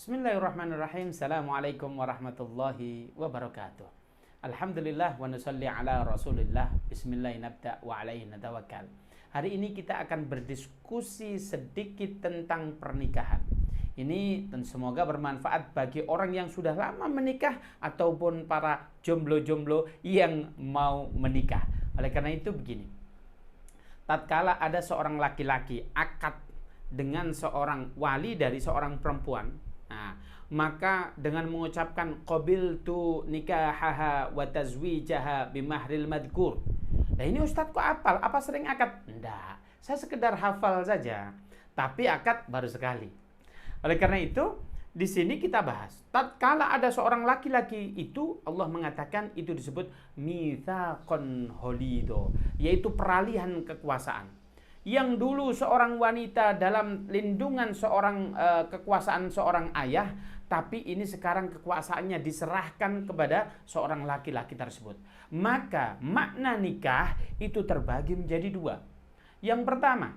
Bismillahirrahmanirrahim. Assalamualaikum warahmatullahi wabarakatuh. Alhamdulillah wa nusalli ala rasulillah. Bismillah nabda wa alaihi natawakkal. Hari ini kita akan berdiskusi sedikit tentang pernikahan. Ini dan semoga bermanfaat bagi orang yang sudah lama menikah ataupun para jomblo-jomblo yang mau menikah. Oleh karena itu begini. Tatkala ada seorang laki-laki akad dengan seorang wali dari seorang perempuan, maka dengan mengucapkan qabiltu nikahaha wa tazwijaha bimahril madkur. Nah ini Ustadz kok hafal? Apa sering akad? Enggak, saya sekedar hafal saja. Tapi akad baru sekali. Oleh karena itu, di sini kita bahas. Tatkala ada seorang laki-laki itu, Allah mengatakan itu disebut mitsaqon holido, yaitu peralihan kekuasaan. Yang dulu seorang wanita dalam lindungan seorang kekuasaan seorang ayah, tapi ini sekarang kekuasaannya diserahkan kepada seorang laki-laki tersebut. Maka makna nikah itu terbagi menjadi dua. Yang pertama,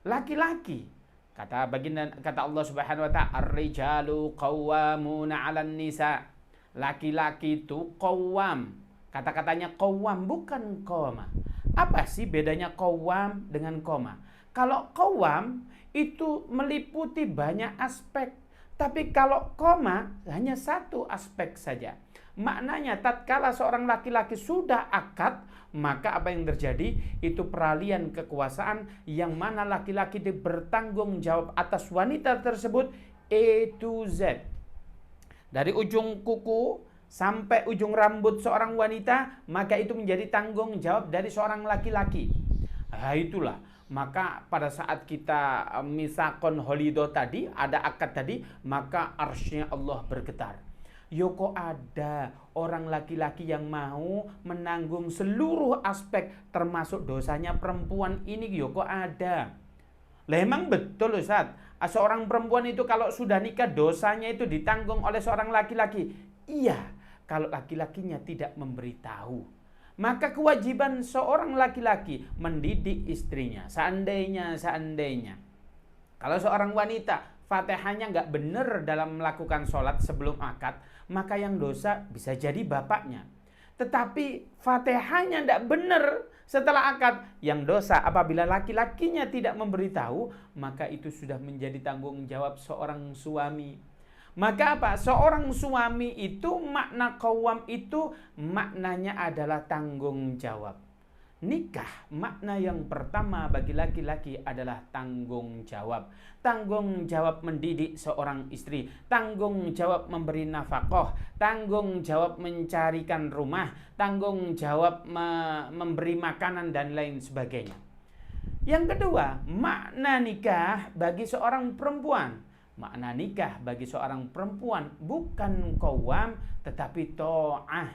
laki-laki. Kata Allah Subhanahu wa taala, "Ar-rijalu qawwamuna 'alan nisa." Laki-laki itu qawwam. Kata-katanya qawwam bukan qawama. Apa sih bedanya qawwam dengan koma? Kalau qawwam itu meliputi banyak aspek, tapi kalau koma hanya satu aspek saja. Maknanya tatkala seorang laki-laki sudah akad, maka apa yang terjadi? Itu peralihan kekuasaan yang mana laki-laki bertanggung jawab atas wanita tersebut A to Z. Dari ujung kuku sampai ujung rambut seorang wanita, maka itu menjadi tanggung jawab dari seorang laki-laki. Nah itulah, maka pada saat kita mitsaqon holido tadi, ada akad tadi, maka arsy-nya Allah bergetar. Yoko ada orang laki-laki yang mau menanggung seluruh aspek termasuk dosanya perempuan ini, Yoko ada. Lah emang betul Ustaz, seorang perempuan itu kalau sudah nikah dosanya itu ditanggung oleh seorang laki-laki? Iya. Kalau laki-lakinya tidak memberitahu, maka kewajiban seorang laki-laki mendidik istrinya. Seandainya kalau seorang wanita Fatihahnya nggak benar dalam melakukan sholat sebelum akad, maka yang dosa bisa jadi bapaknya. Tetapi Fatihahnya tidak benar setelah akad, yang dosa apabila laki-lakinya tidak memberitahu, maka itu sudah menjadi tanggung jawab seorang suami. Maka apa? Seorang suami itu makna qawwam itu maknanya adalah tanggung jawab. Nikah makna yang pertama bagi laki-laki adalah tanggung jawab. Tanggung jawab mendidik seorang istri, tanggung jawab memberi nafkah, tanggung jawab mencarikan rumah, tanggung jawab memberi makanan dan lain sebagainya. Yang kedua, makna nikah bagi seorang perempuan. Makna nikah bagi seorang perempuan bukan qawwam tetapi ta'ah.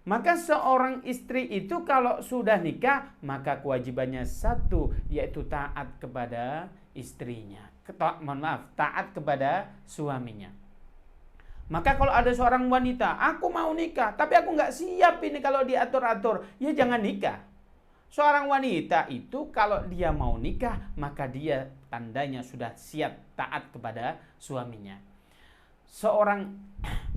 Maka seorang istri itu kalau sudah nikah, maka kewajibannya satu, yaitu taat kepada istrinya. Taat kepada suaminya. Maka kalau ada seorang wanita, aku mau nikah tapi aku nggak siap ini kalau diatur-atur, ya jangan nikah. Seorang wanita itu kalau dia mau nikah, maka dia tandanya sudah siap taat kepada suaminya.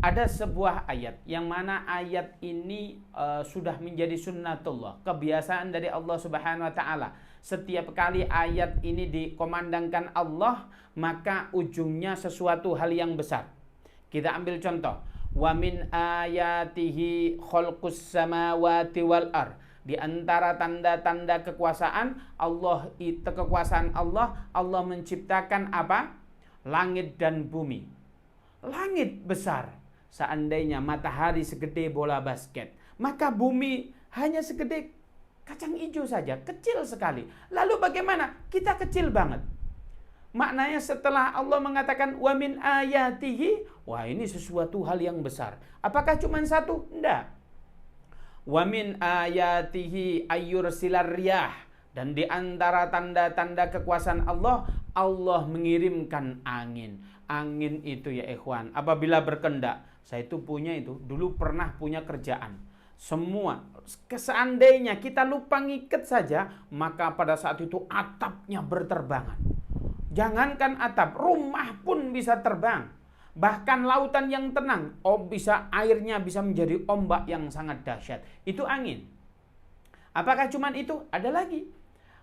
Ada sebuah ayat yang mana ayat ini sudah menjadi sunnatullah, kebiasaan dari Allah Subhanahu wa taala. Setiap kali ayat ini dikomandangkan Allah, maka ujungnya sesuatu hal yang besar. Kita ambil contoh, wa min ayatihi khalqus samawati wal ardh. Di antara tanda-tanda kekuasaan Allah, Allah menciptakan apa? Langit dan bumi. Langit besar, seandainya matahari segede bola basket, maka bumi hanya segede kacang hijau saja, kecil sekali. Lalu bagaimana? Kita kecil banget. Maknanya setelah Allah mengatakan wa min ayatihi, wah ini sesuatu hal yang besar. Apakah cuma satu? Enggak. Wa min ayatihi ayyursilar riyah, dan di antara tanda-tanda kekuasaan Allah, Allah mengirimkan angin. Angin itu ya ikhwan, apabila berkendak, saya itu punya itu, dulu pernah punya kerjaan. Semua, seandainya kita lupa ngikat saja, maka pada saat itu atapnya berterbangan. Jangankan atap, rumah pun bisa terbang. Bahkan lautan yang tenang, airnya bisa menjadi ombak yang sangat dahsyat. Itu angin. Apakah cuman itu? Ada lagi.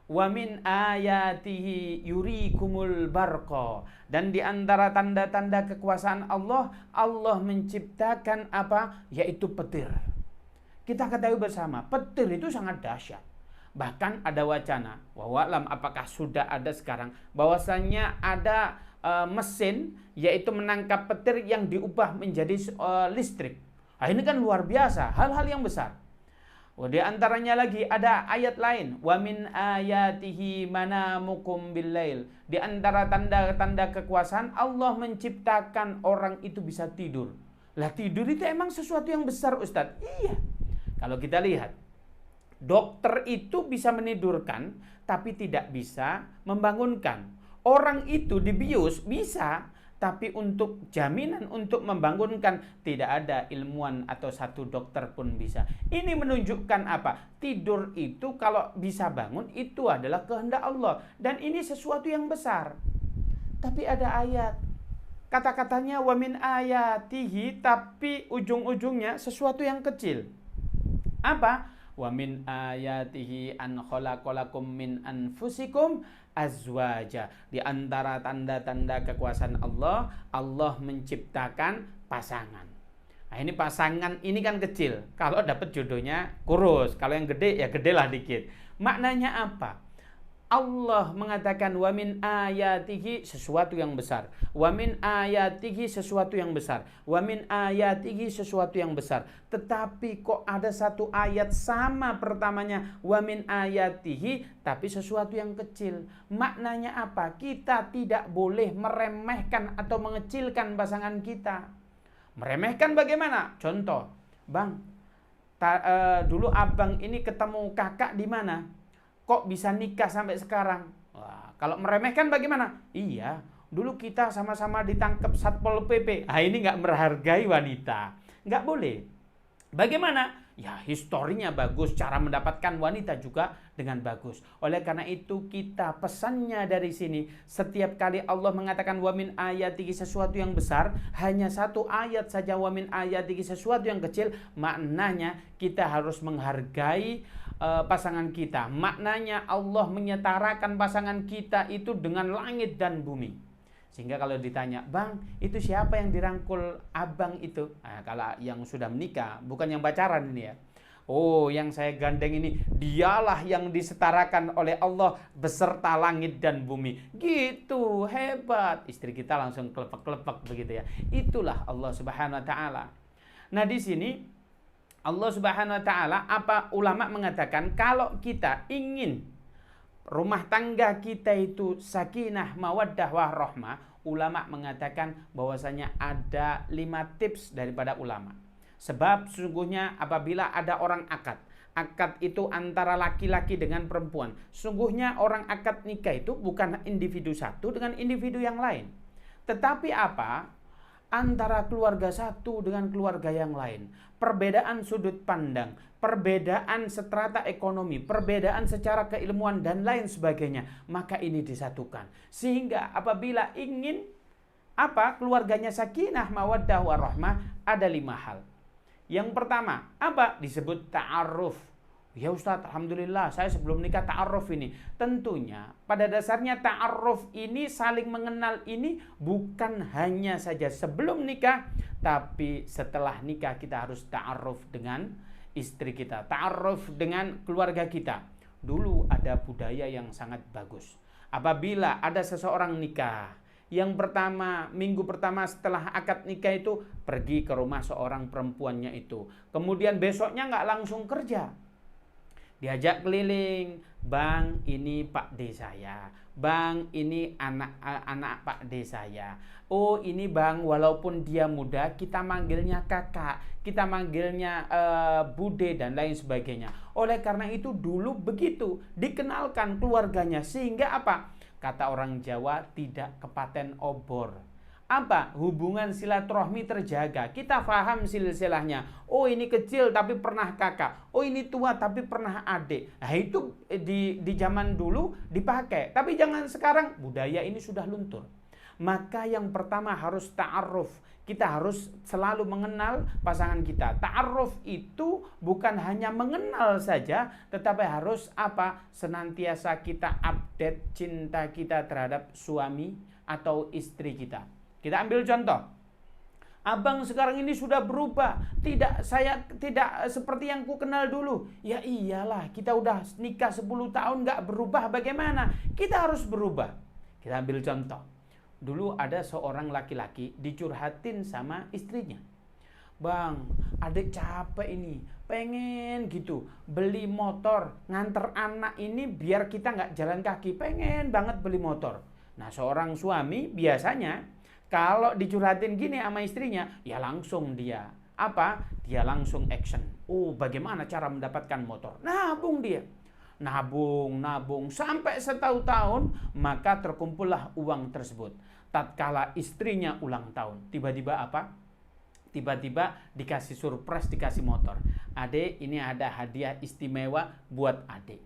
Wa min ayatihi yurikumul barqa. Dan di antara tanda-tanda kekuasaan Allah, Allah menciptakan apa? Yaitu petir. Kita ketahui bersama, petir itu sangat dahsyat. Bahkan ada wacana, wallahualam apakah sudah ada sekarang, bahwasanya ada mesin yaitu menangkap petir yang diubah menjadi listrik. Nah, ini kan luar biasa, hal-hal yang besar. Di antaranya lagi ada ayat lain, wa min ayatihi manamukum billail. Di antara tanda-tanda kekuasaan Allah menciptakan orang itu bisa tidur. Lah tidur itu emang sesuatu yang besar, Ustadz? Iya. Kalau kita lihat, dokter itu bisa menidurkan tapi tidak bisa membangunkan. Orang itu dibius bisa, tapi untuk jaminan untuk membangunkan tidak ada ilmuwan atau satu dokter pun bisa. Ini menunjukkan apa? Tidur itu kalau bisa bangun itu adalah kehendak Allah. Dan ini sesuatu yang besar. Tapi ada ayat. Kata-katanya wa min ayatihi, tapi ujung-ujungnya sesuatu yang kecil. Apa? Wa min ayatihi an khalaqalakum min anfusikum azwaja. Di antara tanda-tanda kekuasaan Allah, Allah menciptakan pasangan. Nah, ini pasangan ini kan kecil. Kalau dapat jodohnya kurus, kalau yang gede ya gedelah dikit. Maknanya apa? Allah mengatakan wa min ayatihi, sesuatu yang besar. Wa min ayatihi, sesuatu yang besar. Wa min ayatihi, sesuatu yang besar. Tetapi kok ada satu ayat sama pertamanya wa min ayatihi, tapi sesuatu yang kecil. Maknanya apa? Kita tidak boleh meremehkan atau mengecilkan pasangan kita. Meremehkan bagaimana? Contoh, Bang, dulu abang ini ketemu kakak di mana? Kok bisa nikah sampai sekarang? Wah, kalau meremehkan bagaimana? Iya, dulu kita sama-sama ditangkap Satpol PP. Ah, ini nggak menghargai wanita. Nggak boleh. Bagaimana? Ya, historinya bagus, cara mendapatkan wanita juga dengan bagus. Oleh karena itu kita pesannya dari sini, setiap kali Allah mengatakan wa min ayatihi, sesuatu yang besar, hanya satu ayat saja wa min ayatihi, sesuatu yang kecil, maknanya kita harus menghargai pasangan kita. Maknanya Allah menyetarakan pasangan kita itu dengan langit dan bumi. Sehingga kalau ditanya, Bang, itu siapa yang dirangkul abang itu? Nah, kalau yang sudah menikah, bukan yang pacaran ini ya. Oh, yang saya gandeng ini, dialah yang disetarakan oleh Allah beserta langit dan bumi. Gitu, hebat. Istri kita langsung kelepek-kelepek begitu ya. Itulah Allah Subhanahu wa taala. Nah, di sini Allah Subhanahu wa taala, apa ulama mengatakan kalau kita ingin rumah tangga kita itu sakinah, mawaddah, warahmah, ulama mengatakan bahwasanya ada 5 tips daripada ulama. Sebab sesungguhnya apabila ada orang akad itu antara laki-laki dengan perempuan. Sungguhnya orang akad nikah itu bukan individu satu dengan individu yang lain. Tetapi apa? Antara keluarga satu dengan keluarga yang lain. Perbedaan sudut pandang, perbedaan strata ekonomi, perbedaan secara keilmuan dan lain sebagainya. Maka ini disatukan. Sehingga apabila ingin keluarganya sakinah, mawaddah, warahmah, ada 5 hal. Yang pertama, apa? Disebut ta'aruf. Ya Ustadz, alhamdulillah saya sebelum nikah ta'aruf ini. Tentunya pada dasarnya ta'aruf ini, saling mengenal ini bukan hanya saja sebelum nikah, tapi setelah nikah kita harus ta'aruf dengan istri kita, ta'aruf dengan keluarga kita. Dulu ada budaya yang sangat bagus. Apabila ada seseorang nikah, yang pertama, minggu pertama setelah akad nikah itu pergi ke rumah seorang perempuannya itu. Kemudian besoknya nggak langsung kerja. Diajak keliling, Bang, ini Pak D saya. Bang, ini anak Pak D saya. Oh, ini Bang, walaupun dia muda, kita manggilnya kakak, kita manggilnya bude dan lain sebagainya. Oleh karena itu dulu begitu, dikenalkan keluarganya. Sehingga apa? Kata orang Jawa, tidak kepaten obor. apa? Hubungan silaturahmi terjaga. Kita paham silsilahnya. Oh ini kecil tapi pernah kakak. Oh ini tua tapi pernah adik. Nah itu di zaman dulu dipakai. Tapi jangan sekarang, budaya ini sudah luntur. Maka yang pertama harus ta'aruf. Kita harus selalu mengenal pasangan kita. Ta'aruf itu bukan hanya mengenal saja, tetapi harus apa? Senantiasa kita update cinta kita terhadap suami atau istri kita. Kita ambil contoh. Abang sekarang ini sudah berubah. Saya tidak seperti yang ku kenal dulu. Ya iyalah, kita udah nikah 10 tahun gak berubah, bagaimana? Kita harus berubah. Kita ambil contoh. Dulu ada seorang laki-laki dicurhatin sama istrinya. Bang, adek capek ini, pengen gitu beli motor, nganter anak ini biar kita gak jalan kaki. Pengen banget beli motor. Nah seorang suami biasanya kalau dicurhatin gini sama istrinya, ya langsung dia Dia langsung action. Oh, bagaimana cara mendapatkan motor? Nabung dia. Nabung sampai setahun, maka terkumpullah uang tersebut. Tatkala istrinya ulang tahun, tiba-tiba apa? Tiba-tiba dikasih surprise, dikasih motor. Adek, ini ada hadiah istimewa buat adek.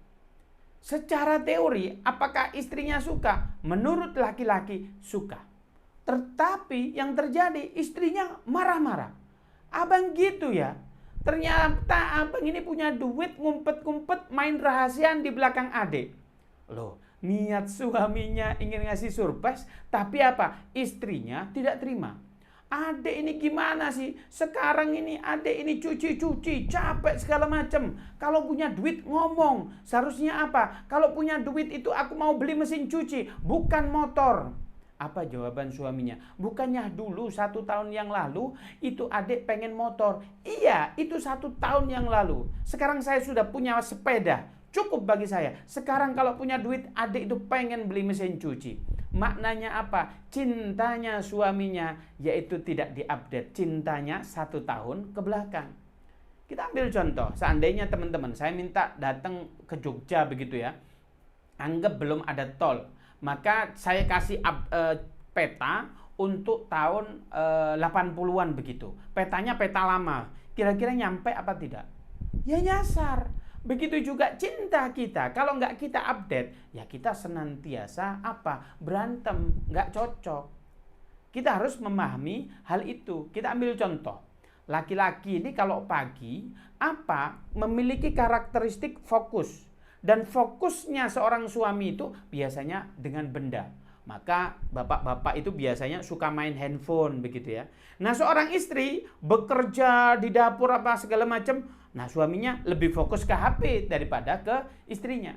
Secara teori, apakah istrinya suka? Menurut laki-laki, suka. Tetapi yang terjadi istrinya marah-marah. Abang gitu ya. Ternyata abang ini punya duit, ngumpet-ngumpet main rahasiaan di belakang adik. Loh, niat suaminya ingin ngasih surprise, tapi apa? Istrinya tidak terima. Adik ini gimana sih? Sekarang ini adik ini cuci-cuci, capek segala macam. Kalau punya duit ngomong. Seharusnya apa? Kalau punya duit itu aku mau beli mesin cuci, bukan motor. Apa jawaban suaminya? Bukannya dulu 1 tahun yang lalu itu adik pengen motor. Iya, itu 1 tahun yang lalu. Sekarang saya sudah punya sepeda. Cukup bagi saya. Sekarang kalau punya duit, adik itu pengen beli mesin cuci. Maknanya apa? Cintanya suaminya yaitu tidak diupdate. Cintanya 1 tahun ke belakang. Kita ambil contoh. Seandainya teman-teman, saya minta datang ke Jogja begitu ya. Anggap belum ada tol. Maka saya kasih peta untuk tahun 80-an begitu. Petanya peta lama. Kira-kira nyampe apa tidak? Ya nyasar. Begitu juga cinta kita. Kalau nggak kita update, ya kita senantiasa apa? Berantem, nggak cocok. Kita harus memahami hal itu. Kita ambil contoh. Laki-laki ini kalau pagi memiliki karakteristik fokus. Dan fokusnya seorang suami itu biasanya dengan benda. Maka bapak-bapak itu biasanya suka main handphone begitu ya. Nah seorang istri bekerja di dapur apa segala macam. Nah suaminya lebih fokus ke HP daripada ke istrinya.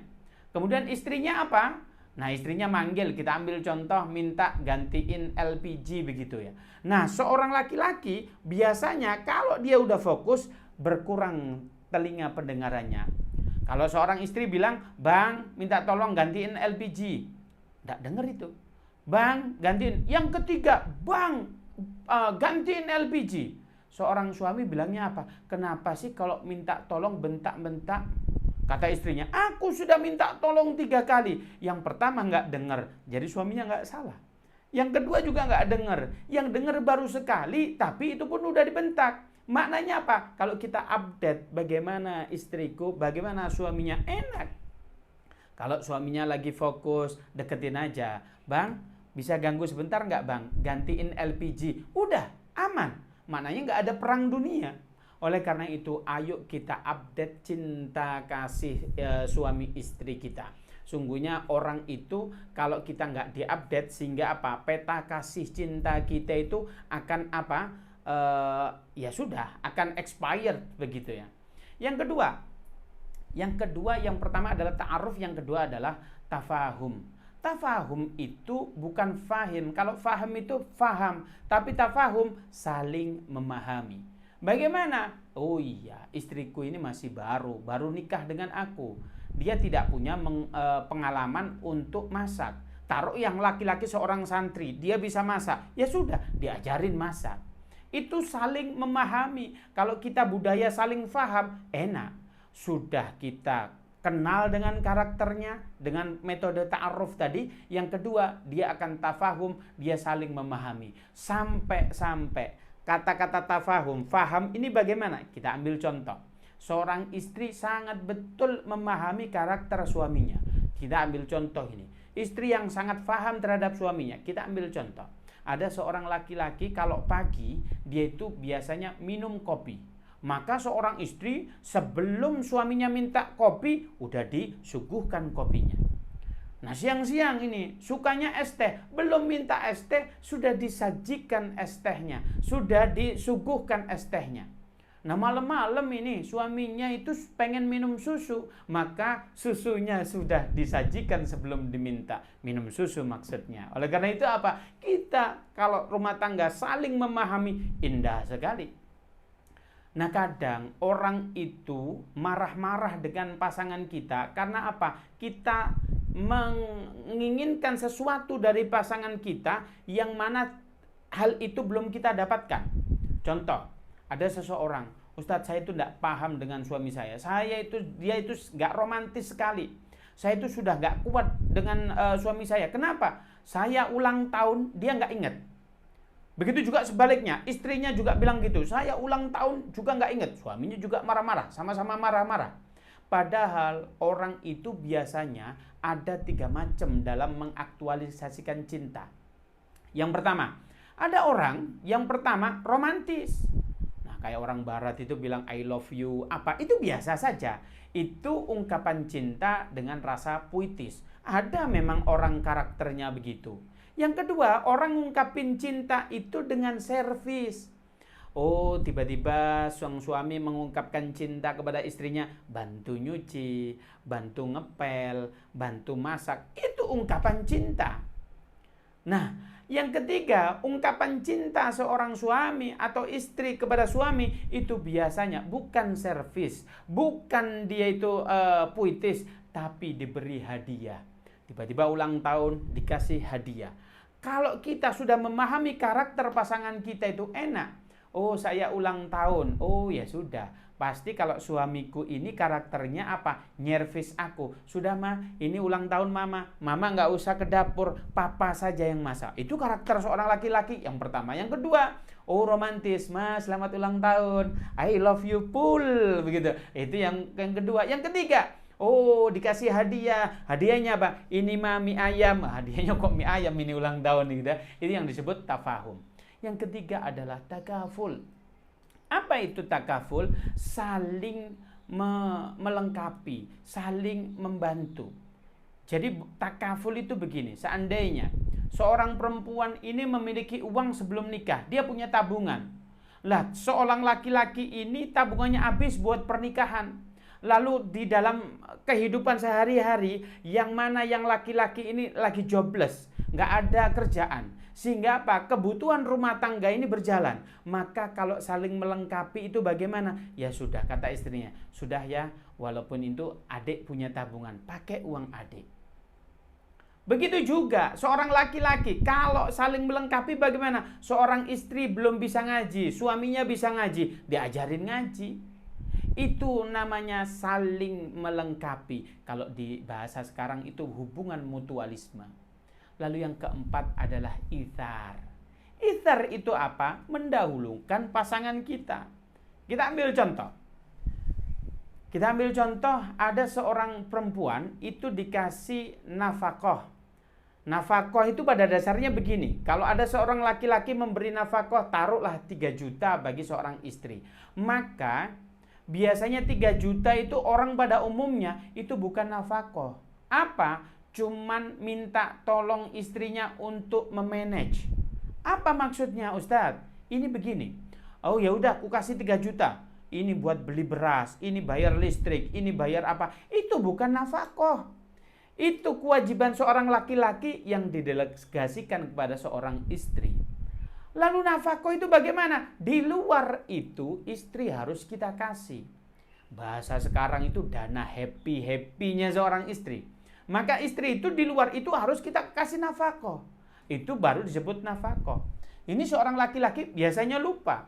Kemudian istrinya apa? Nah istrinya manggil, kita ambil contoh minta gantiin LPG begitu ya. Nah seorang laki-laki biasanya kalau dia udah fokus berkurang telinga pendengarannya. Kalau seorang istri bilang, bang minta tolong gantiin LPG. Nggak denger itu. Bang gantiin. Yang ketiga, bang gantiin LPG. Seorang suami bilangnya apa? Kenapa sih kalau minta tolong bentak-bentak? Kata istrinya, aku sudah minta tolong 3 kali. Yang pertama nggak denger. Jadi suaminya nggak salah. Yang kedua juga nggak denger. Yang denger baru sekali, tapi itu pun udah dibentak. Maknanya apa? Kalau kita update bagaimana istriku, bagaimana suaminya, enak. Kalau suaminya lagi fokus, deketin aja. Bang, bisa ganggu sebentar nggak bang? Gantiin LPG. Udah, aman. Maknanya nggak ada perang dunia. Oleh karena itu, ayo kita update cinta kasih suami istri kita. Sungguhnya orang itu kalau kita nggak diupdate sehingga apa? Peta kasih cinta kita itu akan apa? Ya sudah akan expired begitu ya. Yang kedua yang pertama adalah ta'aruf, yang kedua adalah tafahum. Tafahum itu bukan fahim. Kalau faham itu faham, tapi tafahum saling memahami. Bagaimana? Oh iya, istriku ini masih baru nikah dengan aku. Dia tidak punya pengalaman untuk masak. Taruh yang laki-laki seorang santri, dia bisa masak. Ya sudah, diajarin masak. Itu saling memahami. Kalau kita budaya saling faham, enak. Sudah kita kenal dengan karakternya dengan metode ta'aruf tadi. Yang kedua, dia akan tafahum, dia saling memahami. Sampai kata-kata tafahum, faham ini bagaimana? Kita ambil contoh. Seorang istri sangat betul memahami karakter suaminya. Kita ambil contoh ini. Istri yang sangat faham terhadap suaminya. Kita ambil contoh. Ada seorang laki-laki kalau pagi dia itu biasanya minum kopi. Maka seorang istri sebelum suaminya minta kopi, udah disuguhkan kopinya. Nah siang-siang ini sukanya es teh, belum minta es teh, sudah disajikan es tehnya, sudah disuguhkan es tehnya. Nah malam-malam ini suaminya itu pengen minum susu, maka susunya sudah disajikan sebelum diminta minum susu maksudnya. Oleh karena itu apa? Kita kalau rumah tangga saling memahami, indah sekali. Nah kadang orang itu marah-marah dengan pasangan kita karena apa? Kita menginginkan sesuatu dari pasangan kita yang mana hal itu belum kita dapatkan. Contoh, ada seseorang, Ustadz saya itu tidak paham dengan suami saya. Dia itu nggak romantis sekali. Saya itu sudah nggak kuat dengan suami saya. Kenapa? Saya ulang tahun, dia nggak ingat. Begitu juga sebaliknya, istrinya juga bilang gitu. Saya ulang tahun juga nggak ingat. Suaminya juga marah-marah, sama-sama marah-marah. Padahal orang itu biasanya ada 3 macam dalam mengaktualisasikan cinta. Yang pertama, ada orang yang pertama romantis. Nah, kayak orang barat itu bilang I love you, apa itu biasa saja. Itu ungkapan cinta dengan rasa puitis. Ada memang orang karakternya begitu. Yang kedua, orang ngungkapin cinta itu dengan servis. Oh, tiba-tiba sang suami mengungkapkan cinta kepada istrinya, bantu nyuci, bantu ngepel, bantu masak. Itu ungkapan cinta. Nah, yang ketiga, ungkapan cinta seorang suami atau istri kepada suami itu biasanya bukan servis, bukan dia itu puitis, tapi diberi hadiah. Tiba-tiba ulang tahun dikasih hadiah. Kalau kita sudah memahami karakter pasangan kita itu enak. Oh saya ulang tahun. Oh ya sudah. Pasti kalau suamiku ini karakternya apa? Nyervis aku. Sudah mah ini ulang tahun mama. Mama nggak usah ke dapur. Papa saja yang masak. Itu karakter seorang laki-laki yang pertama. Yang kedua. Oh romantis. Mas selamat ulang tahun. I love you full. Begitu. Itu yang kedua. Yang ketiga. Oh dikasih hadiah. Hadiahnya apa? Ini mah mie ayam. Hadiahnya kok mie ayam ini ulang tahun gitu. Itu yang disebut tafahum. Yang ketiga adalah takaful. Apa itu takaful? Saling melengkapi, saling membantu. Jadi takaful itu begini. Seandainya seorang perempuan ini memiliki uang sebelum nikah, dia punya tabungan. Lah seorang laki-laki ini tabungannya habis buat pernikahan. Lalu di dalam kehidupan sehari-hari, yang mana yang laki-laki ini lagi jobless, nggak ada kerjaan. Sehingga apa? Kebutuhan rumah tangga ini berjalan. Maka kalau saling melengkapi itu bagaimana? Ya sudah, kata istrinya. Sudah ya, walaupun itu adik punya tabungan, pakai uang adik. Begitu juga seorang laki-laki, kalau saling melengkapi bagaimana? Seorang istri belum bisa ngaji, suaminya bisa ngaji, diajarin ngaji. Itu namanya saling melengkapi. Kalau di bahasa sekarang itu hubungan mutualisme. Lalu yang keempat adalah ithar. Ithar itu apa? Mendahulukan pasangan kita. Kita ambil contoh. Ada seorang perempuan itu dikasih nafkah. Nafkah itu pada dasarnya begini. Kalau ada seorang laki-laki memberi nafkah, taruhlah 3 juta bagi seorang istri. Maka biasanya 3 juta itu orang pada umumnya itu bukan nafkah. Apa? Cuman minta tolong istrinya untuk memanage. Apa maksudnya Ustadz? Ini begini. Oh ya udah, aku kasih 3 juta. Ini buat beli beras, ini bayar listrik, ini bayar apa? Itu bukan nafkah. Itu kewajiban seorang laki-laki yang didelegasikan kepada seorang istri. Lalu nafkah itu bagaimana? Di luar itu istri harus kita kasih. Bahasa sekarang itu dana happy-happynya seorang istri. Maka istri itu di luar itu harus kita kasih nafkah. Itu baru disebut nafkah. Ini seorang laki-laki biasanya lupa.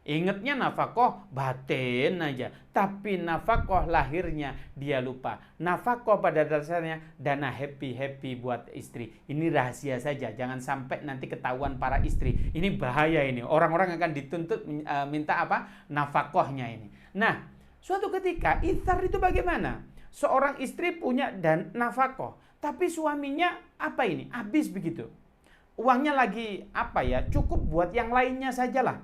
Ingatnya nafkah batin aja, tapi nafkah lahirnya dia lupa. Nafkah pada dasarnya dana happy buat istri. Ini rahasia saja, jangan sampai nanti ketahuan para istri. Ini bahaya ini. Orang-orang akan dituntut minta apa? Nafkahnya ini. Nah, suatu ketika ithar itu bagaimana? Seorang istri punya dan nafkah, tapi suaminya apa ini? Habis begitu. Uangnya lagi apa ya? Cukup buat yang lainnya sajalah.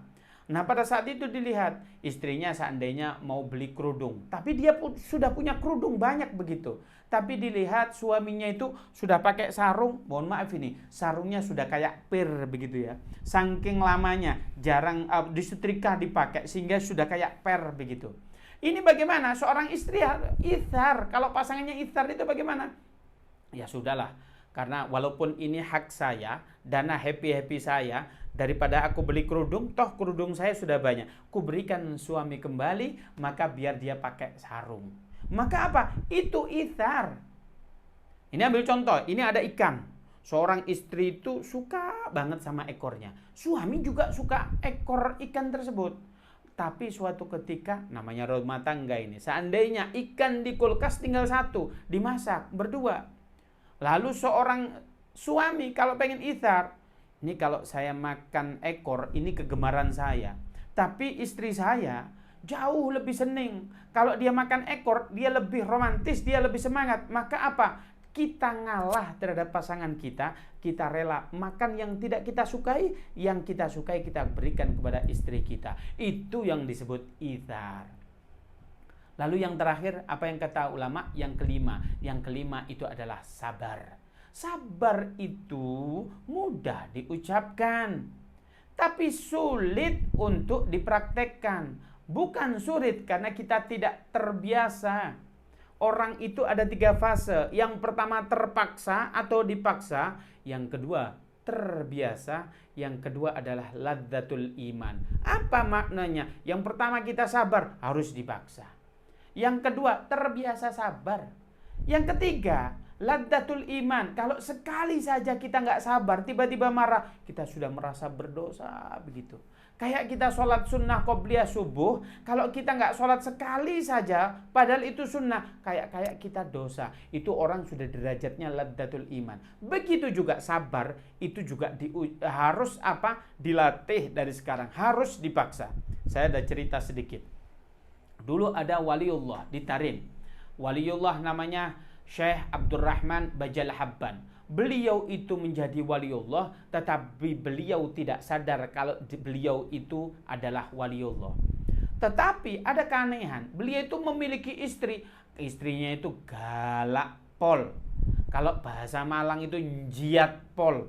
Nah, pada saat itu dilihat istrinya seandainya mau beli kerudung, tapi dia sudah punya kerudung banyak begitu. Tapi dilihat suaminya itu sudah pakai sarung, mohon maaf ini, sarungnya sudah kayak pir begitu ya. Saking lamanya, jarang disetrika dipakai sehingga sudah kayak per begitu. Ini bagaimana? Seorang istri ithar, kalau pasangannya ithar itu bagaimana? Ya sudahlah, karena walaupun ini hak saya, dana happy saya, daripada aku beli kerudung, toh kerudung saya sudah banyak, ku berikan suami kembali, maka biar dia pakai sarung. Maka apa? Itu ithar. Ini ambil contoh, ini ada ikan. Seorang istri itu suka banget sama ekornya. Suami juga suka ekor ikan tersebut. Tapi suatu ketika, namanya rumah tangga ini, seandainya ikan di kulkas tinggal satu, dimasak berdua. Lalu seorang suami kalau pengen ithar, ini kalau saya makan ekor, ini kegemaran saya. Tapi istri saya jauh lebih seneng. Kalau dia makan ekor, dia lebih romantis, dia lebih semangat. Maka apa? Kita ngalah terhadap pasangan kita. Kita rela makan yang tidak kita sukai. Yang kita sukai kita berikan kepada istri kita. Itu yang disebut ithar. Lalu yang terakhir, apa yang kata ulama? Yang kelima. Yang kelima itu adalah sabar. Sabar itu mudah diucapkan, tapi sulit untuk dipraktekkan. Bukan sulit karena kita tidak terbiasa. Orang itu ada 3 fase. Yang pertama terpaksa atau dipaksa. Yang kedua terbiasa. Yang kedua adalah ladzatul iman. Apa maknanya? Yang pertama kita sabar, harus dipaksa. Yang kedua terbiasa sabar. Yang ketiga ladzatul iman. Kalau sekali saja kita nggak sabar, tiba-tiba marah, kita sudah merasa berdosa begitu. Kayak kita sholat sunnah qobliyah subuh, kalau kita nggak sholat sekali saja, padahal itu sunnah, kayak kita dosa. Itu orang sudah derajatnya ladzatul iman. Begitu juga sabar, itu juga harus dilatih dari sekarang, harus dipaksa. Saya ada cerita sedikit. Dulu ada waliullah di Tarim. Waliullah namanya Syekh Abdurrahman Bajal Habban. Beliau itu menjadi waliullah, tetapi beliau tidak sadar kalau beliau itu adalah waliullah. Tetapi ada keanehan, beliau itu memiliki istri, istrinya itu galak pol. Kalau bahasa Malang itu njiat pol.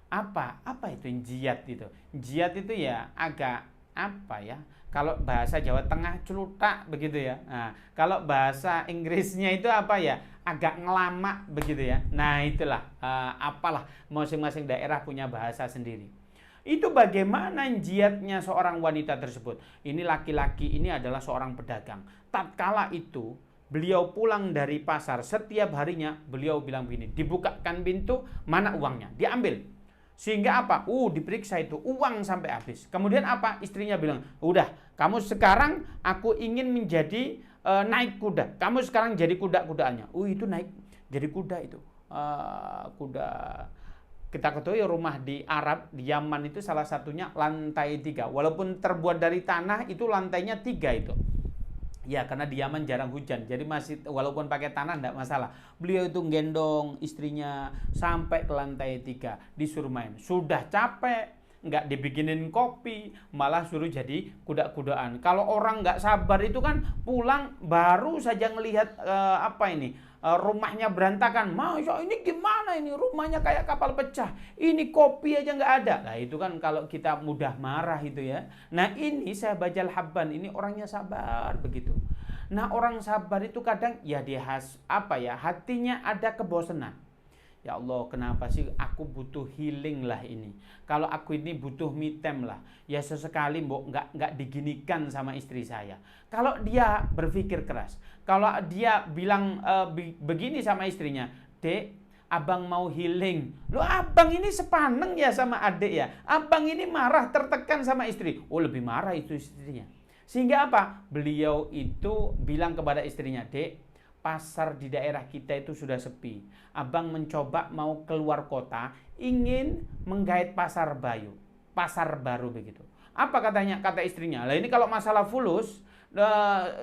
Apa itu njiat itu? Njiat itu ya agak kalau bahasa Jawa Tengah celutak begitu ya. Nah, kalau bahasa Inggrisnya itu agak ngelamak begitu ya. Nah, itulah masing-masing daerah punya bahasa sendiri. Itu bagaimana jiatnya seorang wanita tersebut. Ini laki-laki ini adalah seorang pedagang. Tatkala itu beliau pulang dari pasar, setiap harinya beliau bilang begini, dibukakan pintu, mana uangnya? Diambil. Sehingga diperiksa itu uang sampai habis. Kemudian istrinya bilang, udah, kamu sekarang aku ingin menjadi naik kuda. Kamu sekarang jadi kuda-kudaannya. Itu naik jadi kuda itu. Kuda. Kita ketahui rumah di Arab, di Yaman itu salah satunya lantai 3. Walaupun terbuat dari tanah, itu lantainya 3 itu. Ya, karena di Yaman jarang hujan, jadi masih walaupun pakai tanah enggak masalah. Beliau itu gendong istrinya sampai ke lantai 3, disuruh main. Sudah capek, enggak dibikinin kopi, malah suruh jadi kuda-kudaan. Kalau orang enggak sabar itu kan pulang baru saja melihat rumahnya berantakan. Masya, ini gimana ini? Rumahnya kayak kapal pecah. Ini kopi aja nggak ada. Nah, itu kan kalau kita mudah marah itu ya. Nah, ini saya Bajal Habban, ini orangnya sabar begitu. Nah, orang sabar itu kadang ya hatinya ada kebosanan. Ya Allah, kenapa sih aku butuh healing lah ini. Kalau aku ini butuh me time lah. Ya sesekali nggak diginikan sama istri saya. Kalau dia berpikir keras, kalau dia bilang begini sama istrinya, Dek, abang mau healing. Loh, abang ini sepaneng ya sama adik ya. Abang ini marah, tertekan sama istri. Oh, lebih marah itu istrinya. Sehingga apa? Beliau itu bilang kepada istrinya, Dek, pasar di daerah kita itu sudah sepi. Abang mencoba mau keluar kota, ingin menggait pasar baru begitu. Apa katanya? Kata istrinya, lah ini kalau masalah fulus,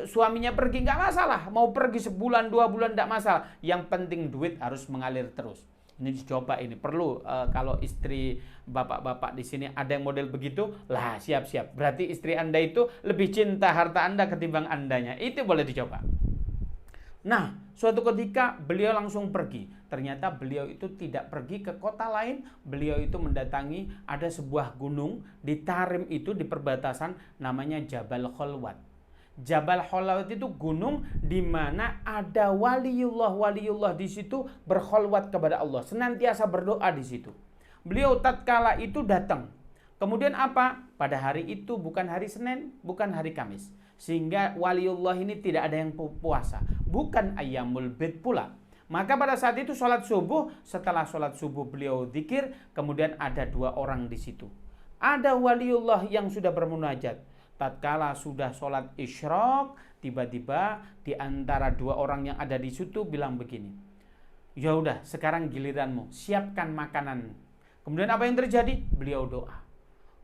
suaminya pergi nggak masalah, mau pergi sebulan 2 bulan nggak masalah. Yang penting duit harus mengalir terus. Ini dicoba ini perlu kalau istri bapak-bapak di sini ada yang model begitu, lah siap-siap. Berarti istri Anda itu lebih cinta harta Anda ketimbang Andanya. Itu boleh dicoba. Nah, suatu ketika beliau langsung pergi. Ternyata beliau itu tidak pergi ke kota lain. Beliau itu mendatangi ada sebuah gunung di Tarim itu di perbatasan namanya Jabal Khalwat. Jabal Khalwat itu gunung di mana ada waliullah di situ berkholwat kepada Allah, senantiasa berdoa di situ. Beliau tatkala itu datang. Kemudian apa? Pada hari itu bukan hari Senin, bukan hari Kamis. Sehingga waliullah ini tidak ada yang puasa, bukan ayyamul bid pula. Maka pada saat itu sholat subuh, setelah sholat subuh beliau zikir, kemudian ada 2 orang di situ. Ada waliullah yang sudah bermunajat. Tatkala sudah sholat isyraq, tiba-tiba di antara 2 orang yang ada di situ bilang begini, ya udah sekarang giliranmu, siapkan makanan. Kemudian apa yang terjadi? Beliau doa.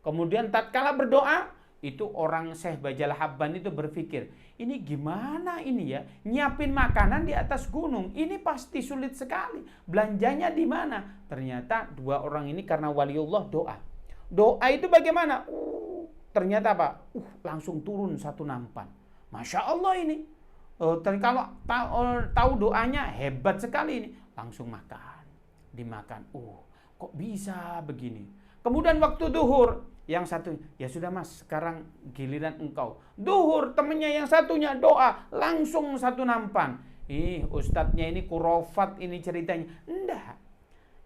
Kemudian tatkala berdoa, itu orang Syekh Bajal Habban itu berpikir, ini gimana ini ya, nyiapin makanan di atas gunung, ini pasti sulit sekali, belanjanya di mana? Ternyata 2 orang ini karena waliullah doa. Doa itu bagaimana? Ternyata apa? Langsung turun 1 nampan. Masya Allah ini. Kalau tahu doanya hebat sekali ini. Langsung makan. Dimakan. Kok bisa begini? Kemudian waktu duhur, yang satu, ya sudah mas, sekarang giliran engkau. Duhur, temennya yang satunya doa, langsung 1 nampan. Ustadznya ini kurofat ini ceritanya. Enggak.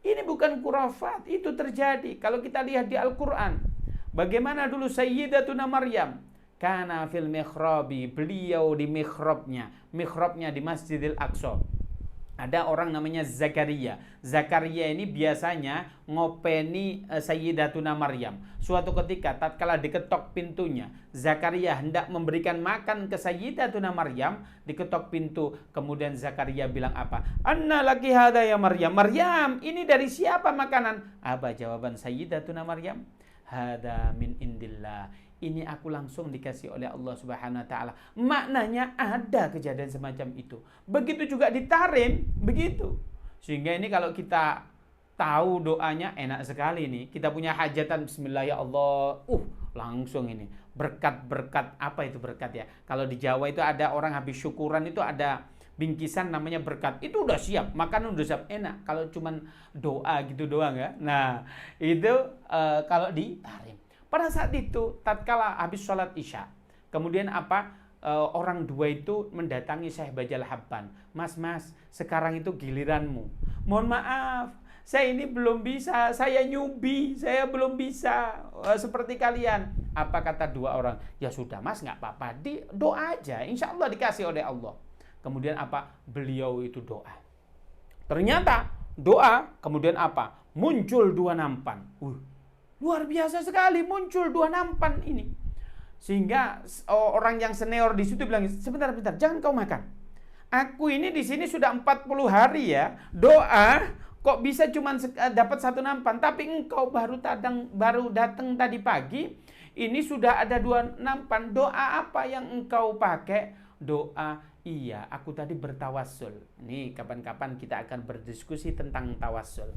Ini bukan kurofat, itu terjadi. Kalau kita lihat di Al-Quran, bagaimana dulu Sayyidatuna Maryam, kana fil mikhrabi, beliau di mihrabnya di Masjidil Aqsa. Ada orang namanya Zakaria. Zakaria ini biasanya ngopeni Sayyidatuna Maryam. Suatu ketika tatkala diketok pintunya, Zakaria hendak memberikan makan ke Sayyidatuna Maryam, diketok pintu. Kemudian Zakaria bilang apa? Anna laki hada ya Maryam. Maryam, ini dari siapa makanan? Apa jawaban Sayyidatuna Maryam? Hada min indillah. Ini aku langsung dikasih oleh Allah Subhanahu wa taala. Maknanya ada kejadian semacam itu. Begitu juga di Tarim, begitu. Sehingga ini kalau kita tahu doanya enak sekali nih. Kita punya hajatan bismillah ya Allah. Langsung ini. Berkat-berkat, apa itu berkat ya? Kalau di Jawa itu ada orang habis syukuran itu ada bingkisan namanya berkat. Itu udah siap, makanan udah siap, enak. Kalau cuman doa gitu doang ya. Nah, itu kalau di Tarim. Pada saat itu, tatkala habis sholat isya, kemudian apa? Orang 2 itu mendatangi Syekh Bajal Habban. Mas, sekarang itu giliranmu. Mohon maaf, saya ini belum bisa, saya newbie, saya belum bisa seperti kalian. Apa kata 2 orang? Ya sudah mas, nggak apa-apa, doa aja, insya Allah dikasih oleh Allah. Kemudian apa? Beliau itu doa. Ternyata doa, kemudian apa? Muncul 2 nampan. Luar biasa sekali, muncul 2 nampan ini. Sehingga orang yang senior di situ bilang, sebentar, jangan kau makan. Aku ini di sini sudah 40 hari ya, doa kok bisa cuma dapat 1 nampan. Tapi engkau baru datang tadi pagi, ini sudah ada 2 nampan. Doa apa yang engkau pakai? Doa, iya aku tadi bertawassul. Nih kapan-kapan kita akan berdiskusi tentang tawassul.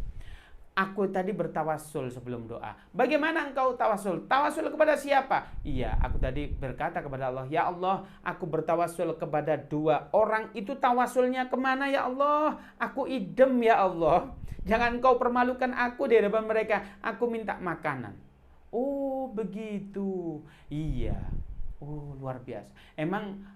Aku tadi bertawassul sebelum doa. Bagaimana engkau tawassul? Tawassul kepada siapa? Iya, aku tadi berkata kepada Allah, ya Allah, aku bertawassul kepada 2 orang. Itu tawassulnya kemana ya Allah? Aku idem ya Allah. Jangan engkau permalukan aku di hadapan mereka. Aku minta makanan. Oh begitu. Iya. Luar biasa. Emang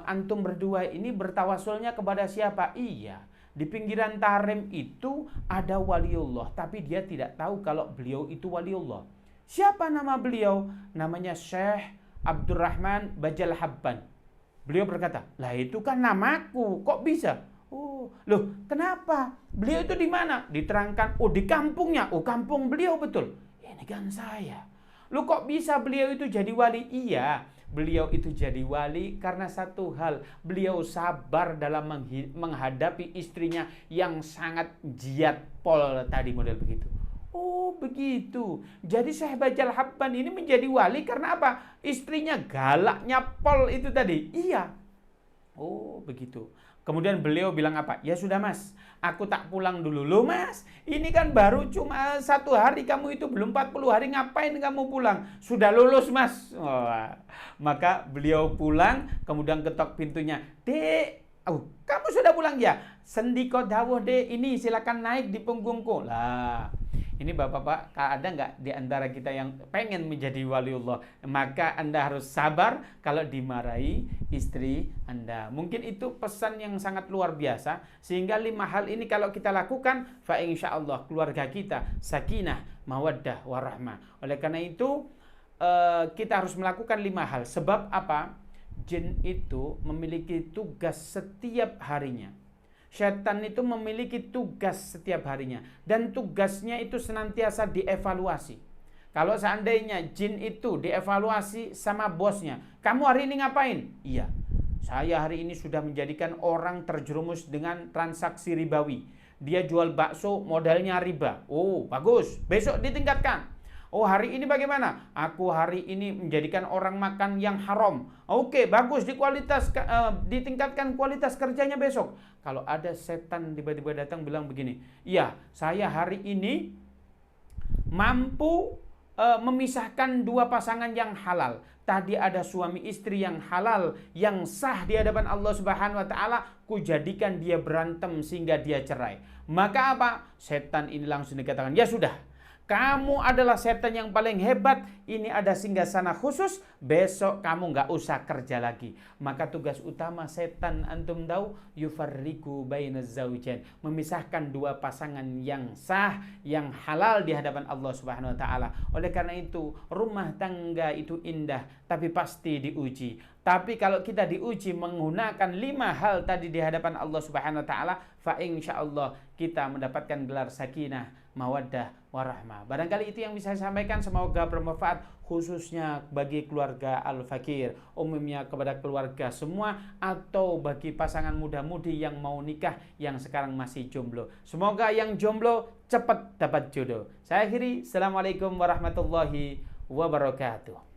antum berdua ini bertawassulnya kepada siapa? Iya. Di pinggiran Tarim itu ada waliullah, tapi dia tidak tahu kalau beliau itu waliullah. Siapa nama beliau? Namanya Syekh Abdurrahman Bajal Habban. Beliau berkata, lah itu kan namaku, kok bisa? Oh, loh, kenapa? Beliau itu di mana? Diterangkan, oh di kampungnya. Oh, kampung beliau betul. Ini kan saya. Loh, kok bisa beliau itu jadi wali? Iya, beliau itu jadi wali karena satu hal. Beliau sabar dalam menghadapi istrinya yang sangat jiat pol tadi, model begitu. Oh begitu. Jadi Syekh Bajal Habban ini menjadi wali karena apa? Istrinya galaknya pol itu tadi. Iya. Oh begitu. Kemudian beliau bilang apa? Ya sudah mas, aku tak pulang dulu. Loh mas, ini kan baru cuma 1 hari, kamu itu belum 40 hari, ngapain kamu pulang? Sudah lulus mas. Oh, maka beliau pulang, kemudian ketok pintunya. Dek, oh, kamu sudah pulang ya? Sendiko dawuh dek, ini silakan naik di punggungku. Lah, ini bapak-bapak, ada nggak di antara kita yang pengen menjadi waliullah? Maka Anda harus sabar kalau dimarahi istri Anda. Mungkin itu pesan yang sangat luar biasa. Sehingga 5 hal ini kalau kita lakukan, fa insyaallah keluarga kita sakinah, mawaddah, warahmah. Oleh karena itu, kita harus melakukan 5 hal. Sebab apa? Jin itu memiliki tugas setiap harinya. Setan itu memiliki tugas setiap harinya. Dan tugasnya itu senantiasa dievaluasi. Kalau seandainya jin itu dievaluasi sama bosnya. Kamu hari ini ngapain? Iya, saya hari ini sudah menjadikan orang terjerumus dengan transaksi ribawi. Dia jual bakso modalnya riba. Oh bagus, besok ditingkatkan. Oh hari ini bagaimana? Aku hari ini menjadikan orang makan yang haram. Oke bagus, ditingkatkan kualitas kerjanya besok. Kalau ada setan tiba-tiba datang bilang begini, iya saya hari ini mampu memisahkan 2 pasangan yang halal. Tadi ada suami istri yang halal, yang sah di hadapan Allah Subhanahu wa taala, ku jadikan dia berantem sehingga dia cerai. Maka apa? Setan ini langsung dikatakan, ya sudah, kamu adalah setan yang paling hebat. Ini ada singgasana khusus. Besok kamu nggak usah kerja lagi. Maka tugas utama setan antum tahu, yufarriqu bainaz zaujain, memisahkan 2 pasangan yang sah, yang halal di hadapan Allah Subhanahu wa taala. Oleh karena itu, rumah tangga itu indah, tapi pasti diuji. Tapi kalau kita diuji menggunakan 5 hal tadi di hadapan Allah Subhanahu wa taala, fa insyaallah kita mendapatkan gelar sakinah, mawaddah, warahmah. Barangkali itu yang bisa saya sampaikan, semoga bermanfaat khususnya bagi keluarga Al-Fakir, umumnya kepada keluarga semua, atau bagi pasangan muda-mudi yang mau nikah yang sekarang masih jomblo. Semoga yang jomblo cepat dapat jodoh. Saya akhiri, assalamualaikum warahmatullahi wabarakatuh.